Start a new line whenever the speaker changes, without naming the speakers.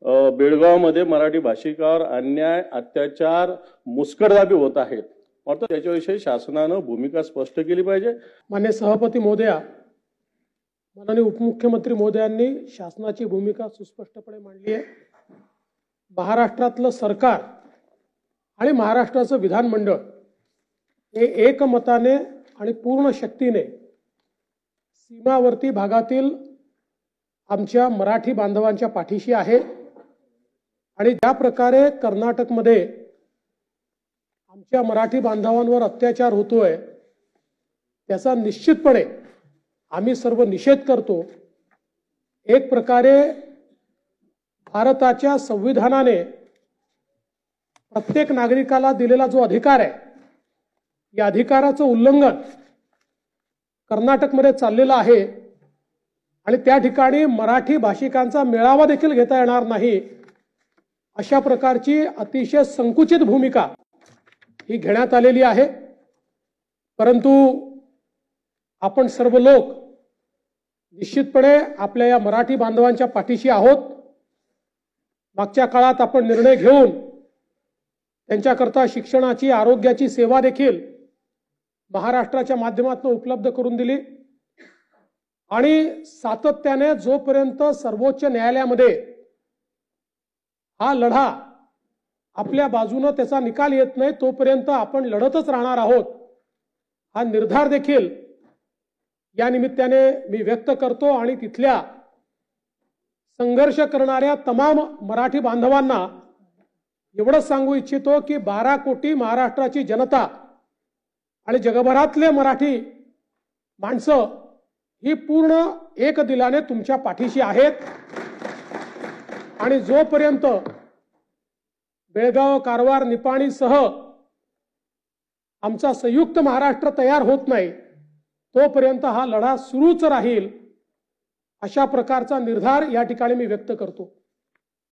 बेळगावमध्ये मराठी भाषिकावर अन्याय, अत्याचार, मुस्कटदाबी होत आहेत. मात्र त्याच्याविषयी शासनानं भूमिका स्पष्ट केली पाहिजे.
माननीय सभापती महोदया, माननीय उपमुख्यमंत्री महोदयांनी शासनाची भूमिका सुस्पष्टपणे मांडली आहे. महाराष्ट्रातलं सरकार आणि महाराष्ट्राचं विधानमंडळ हे एकमताने आणि पूर्ण शक्तीने सीमावर्ती भागातील आमच्या मराठी बांधवांच्या पाठीशी आहे. आणि ज्या प्रकारे कर्नाटकमध्ये आमच्या मराठी बांधवांवर अत्याचार होतोय त्याचा निश्चितपणे आम्ही सर्व निषेध करतो. एक प्रकारे भारताच्या संविधानाने प्रत्येक नागरिकाला दिलेला जो अधिकार आहे या अधिकाराचं उल्लंघन कर्नाटकमध्ये चाललेलं आहे आणि त्या ठिकाणी मराठी भाषिकांचा मेळावा देखील घेता येणार नाही अशा प्रकारची अतिशय संकुचित भूमिका ही घेण्यात आलेली आहे. परंतु आपण सर्व लोक निश्चितपणे आपल्या या मराठी बांधवांच्या पाठीशी आहोत. मागच्या काळात आपण निर्णय घेऊन त्यांच्याकरता शिक्षणाची, आरोग्याची सेवा देखील महाराष्ट्राच्या माध्यमातून उपलब्ध करून दिली आणि सातत्याने जोपर्यंत सर्वोच्च न्यायालयामध्ये हा लढा आपल्या बाजूने त्याचा निकाल येत नाही तोपर्यंत आपण लढतच राहणार आहोत हा निर्धार देखील या निमित्ताने मी व्यक्त करतो. आणि तिथल्या संघर्ष करणाऱ्या तमाम मराठी बांधवांना एवढंच सांगू इच्छितो की 12 कोटी महाराष्ट्राची जनता आणि जगभरातले मराठी माणसं ही पूर्ण एक दिलाने तुमच्या पाठीशी आहेत. आणि जोपर्यंत बेळगाव, कारवार, निपाणीसह आमचा संयुक्त महाराष्ट्र तयार होत नाही तोपर्यंत हा लढा सुरूच राहील अशा प्रकारचा निर्धार या ठिकाणी मी व्यक्त करतो.